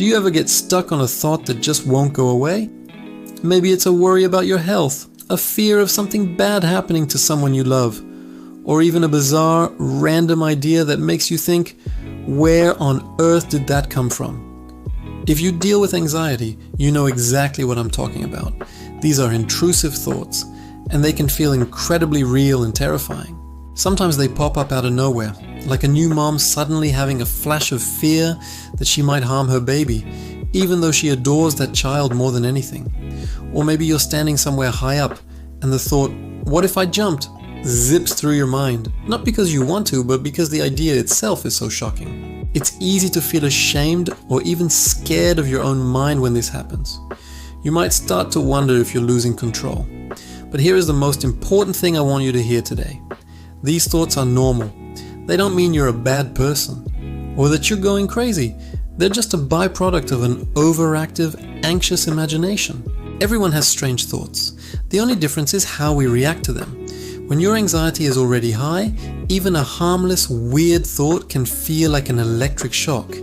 Do you ever get stuck on a thought that just won't go away? Maybe it's a worry about your health, a fear of something bad happening to someone you love, or even a bizarre, random idea that makes you think, where on earth did that come from? If you deal with anxiety, you know exactly what I'm talking about. These are intrusive thoughts, and they can feel incredibly real and terrifying. Sometimes they pop up out of nowhere, like a new mom suddenly having a flash of fear that she might harm her baby, even though she adores that child more than anything. Or maybe you're standing somewhere high up, and the thought, what if I jumped, zips through your mind, not because you want to, but because the idea itself is so shocking. It's easy to feel ashamed or even scared of your own mind when this happens. You might start to wonder if you're losing control. But here is the most important thing I want you to hear today. These thoughts are normal. They don't mean you're a bad person or that you're going crazy. They're just a byproduct of an overactive, anxious imagination. Everyone has strange thoughts. The only difference is how we react to them. When your anxiety is already high, even a harmless, weird thought can feel like an electric shock.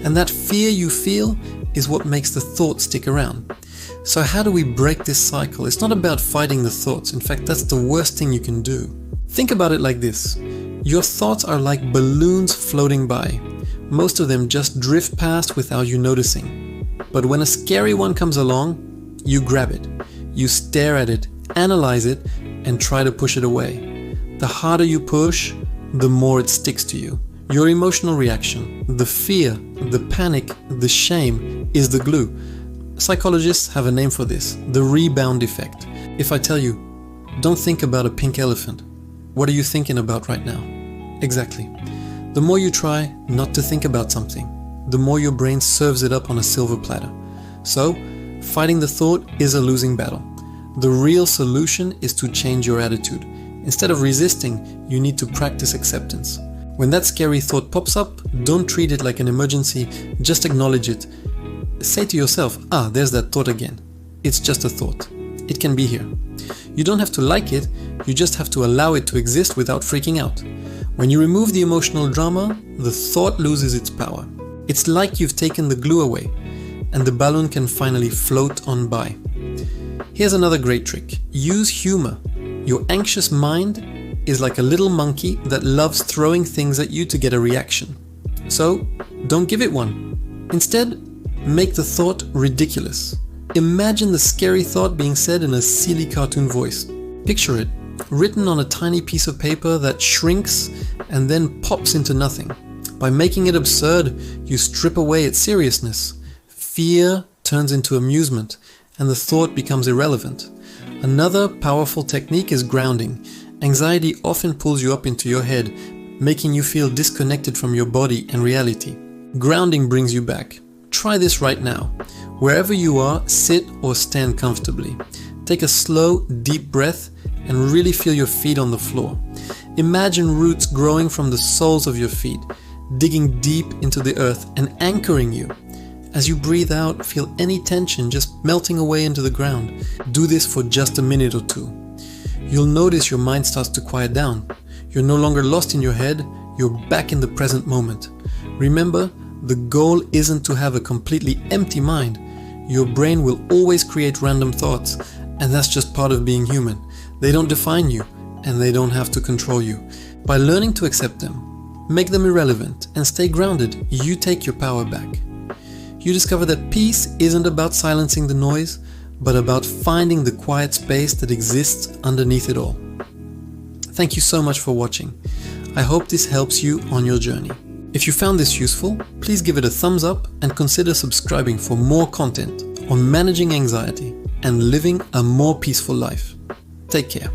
And that fear you feel is what makes the thought stick around. So how do we break this cycle? It's not about fighting the thoughts. In fact, that's the worst thing you can do. Think about it like this. Your thoughts are like balloons floating by. Most of them just drift past without you noticing. But when a scary one comes along, you grab it. You stare at it, analyze it, and try to push it away. The harder you push, the more it sticks to you. Your emotional reaction, the fear, the panic, the shame is the glue. Psychologists have a name for this, the rebound effect. If I tell you, don't think about a pink elephant, what are you thinking about right now? Exactly. The more you try not to think about something, the more your brain serves it up on a silver platter. So, fighting the thought is a losing battle. The real solution is to change your attitude. Instead of resisting, you need to practice acceptance. When that scary thought pops up, don't treat it like an emergency, just acknowledge it. Say to yourself, there's that thought again. It's just a thought. It can be here. You don't have to like it, you just have to allow it to exist without freaking out. When you remove the emotional drama, the thought loses its power. It's like you've taken the glue away, and the balloon can finally float on by. Here's another great trick. Use humor. Your anxious mind is like a little monkey that loves throwing things at you to get a reaction. So, don't give it one. Instead, make the thought ridiculous. Imagine the scary thought being said in a silly cartoon voice. Picture it, written on a tiny piece of paper that shrinks and then pops into nothing. By making it absurd, you strip away its seriousness. Fear turns into amusement, and the thought becomes irrelevant. Another powerful technique is grounding. Anxiety often pulls you up into your head, making you feel disconnected from your body and reality. Grounding brings you back. Try this right now. Wherever you are, sit or stand comfortably. Take a slow, deep breath and really feel your feet on the floor. Imagine roots growing from the soles of your feet, digging deep into the earth and anchoring you. As you breathe out, feel any tension just melting away into the ground. Do this for just a minute or two. You'll notice your mind starts to quiet down. You're no longer lost in your head, you're back in the present moment. Remember, the goal isn't to have a completely empty mind. Your brain will always create random thoughts, and that's just part of being human. They don't define you, and they don't have to control you. By learning to accept them, make them irrelevant, and stay grounded, you take your power back. You discover that peace isn't about silencing the noise, but about finding the quiet space that exists underneath it all. Thank you so much for watching. I hope this helps you on your journey. If you found this useful, please give it a thumbs up and consider subscribing for more content on managing anxiety and living a more peaceful life. Take care.